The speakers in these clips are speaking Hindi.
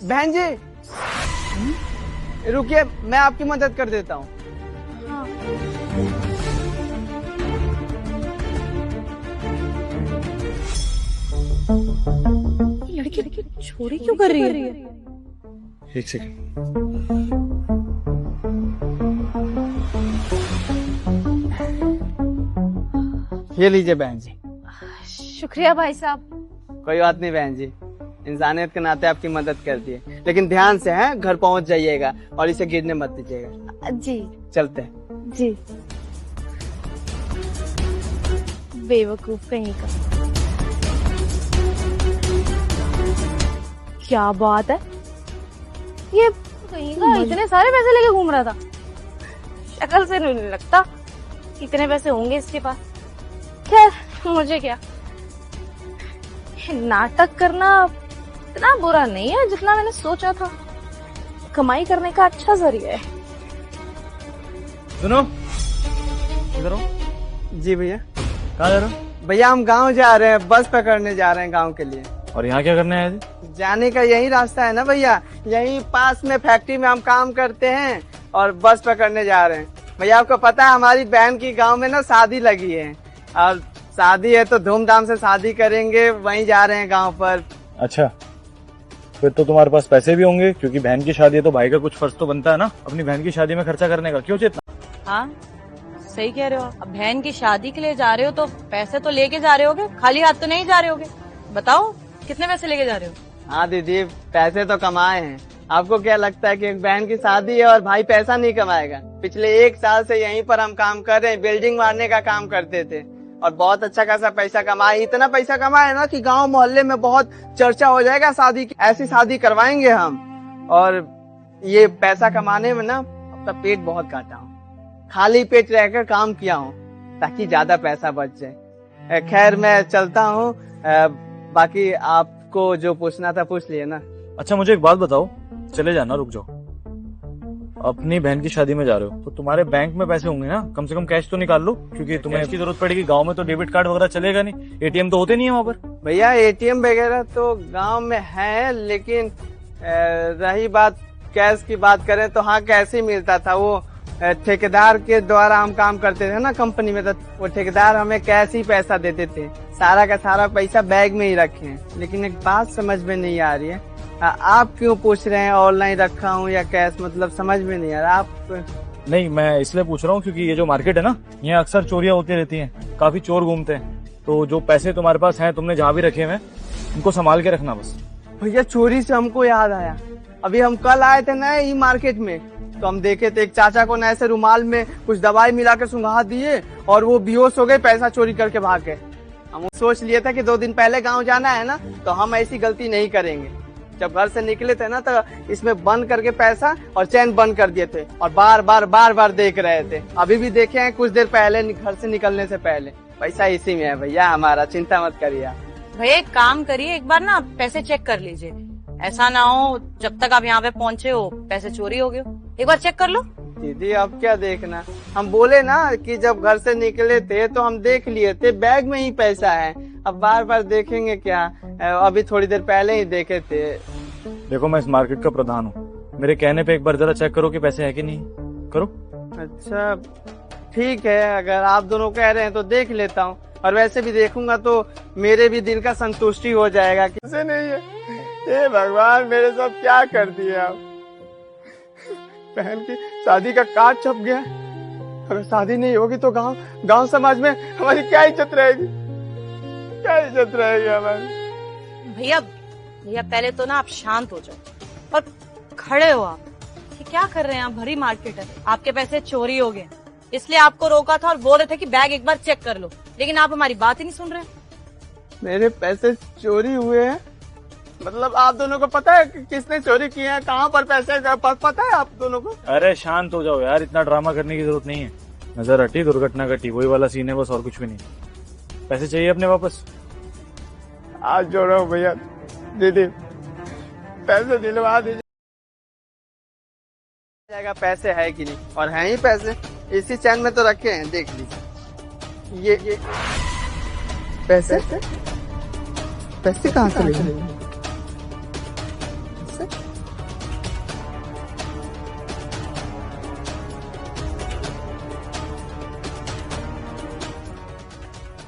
बहन जी रुकिए, मैं आपकी मदद कर देता हूँ। हाँ। लड़की चोरी क्यों कर रही है? एक सेकंड। ये लीजिए बहन जी। शुक्रिया भाई साहब। कोई बात नहीं बहन जी, इंसानियत के नाते आपकी मदद कर दिए, लेकिन ध्यान से है, घर पहुंच जाइएगा और इसे गिरने मत दीजिएगा। जी चलते हैं। जी। बेवकूफ कहीं का। क्या बात है, ये कहीं का इतने सारे पैसे लेके घूम रहा था। शक्ल से नहीं लगता इतने पैसे होंगे इसके पास। खैर मुझे क्या, नाटक करना इतना बुरा नहीं है जितना मैंने सोचा था। कमाई करने का अच्छा जरिया है। सुनो, इधर आओ। जी भैया। कहाँ जा रहे हो? भैया हम गांव जा रहे हैं, बस पकड़ने जा रहे हैं गांव के लिए। और यहाँ क्या करने आए थे? जाने का यही रास्ता है ना भैया, यही पास में फैक्ट्री में हम काम करते हैं और बस पकड़ने जा रहे हैं। भैया आपको पता है हमारी बहन की गांव में ना शादी लगी है, और शादी है तो धूमधाम से शादी करेंगे, वहीं जा रहे हैं गांव पर। अच्छा, फिर तो तुम्हारे पास पैसे भी होंगे, क्योंकि बहन की शादी है तो भाई का कुछ फर्ज तो बनता है ना अपनी बहन की शादी में खर्चा करने का। क्यों चेतना? हाँ सही कह रहे हो। अब बहन की शादी के लिए जा रहे हो तो पैसे तो लेके जा रहे होगे, खाली हाथ तो नहीं जा रहे होगे। बताओ कितने पैसे लेके जा रहे हो? हाँ दीदी, पैसे तो कमाए हैं। आपको क्या लगता है कि एक बहन की शादी है और भाई पैसा नहीं कमाएगा? पिछले 1 साल से यहीं पर हम काम कर रहे हैं, बिल्डिंग मारने का काम करते थे और बहुत अच्छा खासा पैसा कमाए। इतना पैसा कमाए ना कि गांव मोहल्ले में बहुत चर्चा हो जाएगा शादी की। ऐसी शादी करवाएंगे हम। और ये पैसा कमाने में ना अपना पेट बहुत काटा हूँ, खाली पेट रहकर काम किया हूँ ताकि ज्यादा पैसा बच जाए। खैर मैं चलता हूँ, बाकी आपको जो पूछना था पूछ लिए ना। अच्छा मुझे एक बात बताओ, चले जाना, रुक जाओ। अपनी बहन की शादी में जा रहे हो तो तुम्हारे बैंक में पैसे होंगे ना, कम से कम कैश तो निकाल लो, क्योंकि तुम्हें इसकी जरूरत पड़ेगी। गांव में तो डेबिट कार्ड वगैरह चलेगा नहीं, एटीएम तो होते नहीं है वहाँ पर। भैया एटीएम वगैरह तो गांव में है, लेकिन रही बात कैश की बात करें तो हाँ कैश ही मिलता था। वो ठेकेदार के द्वारा हम काम करते थे ना कंपनी में, तो वो ठेकेदार हमें कैश ही पैसा देते थे। सारा का सारा पैसा बैग में ही रखे हैं। लेकिन एक बात समझ में नहीं आ रही है, आप क्यों पूछ रहे हैं ऑनलाइन रखा हूँ या कैश? मतलब समझ में नहीं आ रहा। आप नहीं, मैं इसलिए पूछ रहा हूँ क्योंकि ये जो मार्केट है ना, यहाँ अक्सर चोरियां होती रहती हैं, काफी चोर घूमते हैं। तो जो पैसे तुम्हारे पास हैं, तुमने जहाँ भी रखे हुए उनको संभाल के रखना बस। भैया चोरी से हमको याद आया, अभी हम कल आए थे ना ई मार्केट में, तो हम देखे थे एक चाचा को ना ऐसे रुमाल में कुछ दवाई मिला के सुंघा दिए और वो बेहोश हो गए, पैसा चोरी करके भाग गए। हम सोच लिए थे कि 2 दिन पहले गांव जाना है ना, तो हम ऐसी गलती नहीं करेंगे। जब घर से निकले थे ना, तो इसमें बंद करके पैसा और चैन बंद कर दिए थे और बार बार देख रहे थे। अभी भी देखे हैं कुछ देर पहले घर से निकलने से पहले। पैसा इसी में है भैया हमारा, चिंता मत करिए आप। भैया एक काम करिए, एक बार ना पैसे चेक कर लीजिए। ऐसा ना हो जब तक आप यहाँ पे पहुँचे हो पैसे चोरी हो गए हो। एक बार चेक कर लो। दीदी अब क्या देखना, हम बोले ना कि जब घर से निकले थे तो हम देख लिए थे, बैग में ही पैसा है। अब बार देखेंगे क्या? अभी थोड़ी देर पहले ही देखे थे। देखो मैं इस मार्केट का प्रधान हूँ, मेरे कहने पे एक बार जरा चेक करो कि पैसे है कि नहीं। करो। अच्छा ठीक है, अगर आप दोनों कह रहे हैं तो देख लेता हूँ, और वैसे भी देखूंगा तो मेरे भी दिल का संतुष्टि हो जाएगा। कैसे नहीं है? हे भगवान, मेरे साथ क्या कर दिए आप? बहन की शादी का कार्ड छप गया। अगर शादी नहीं होगी तो गांव समाज में हमारी क्या इज्जत रहेगी? क्या इज्जत रहेगी हमारी? भैया पहले तो ना आप शांत हो जाओ और खड़े हो। आप ये क्या कर रहे हैं? आप भरी मार्केट है, आपके पैसे चोरी हो गए, इसलिए आपको रोका था और बोल रहे थे कि बैग एक बार चेक कर लो, लेकिन आप हमारी बात ही नहीं सुन रहे। मेरे पैसे चोरी हुए हैं? मतलब आप दोनों को पता है कि किसने चोरी किए हैं, कहाँ पर पैसे पता है आप दोनों को? अरे शांत हो जाओ यार, इतना ड्रामा करने की जरूरत नहीं है। नजर हटी, दुर्घटना घटी, वही वाला सीन है बस, और कुछ भी नहीं। पैसे चाहिए अपने वापस? आज जोड़ो भैया, दीदी पैसे दिलवा दीजिए। जाएगा पैसे है कि नहीं, और हैं ही पैसे, इसी चैन में तो रखे हैं, देख लीजिए। ये पैसे कहाँ से ले? पैसे?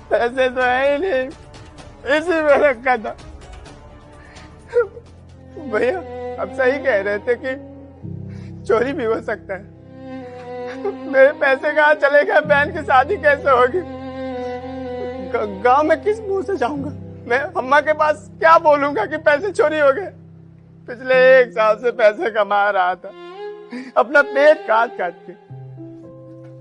पैसे तो है ही नहीं, इसी में रखा था। भैया अब सही कह रहे थे कि चोरी भी हो सकता है। मेरे पैसे कहाँ चले गए? बहन की शादी कैसे होगी? गांव में किस मुंह से जाऊंगा? मैं अम्मा के पास क्या बोलूंगा कि पैसे चोरी हो गए? पिछले 1 साल से पैसे कमा रहा था, अपना पेट काट काट के।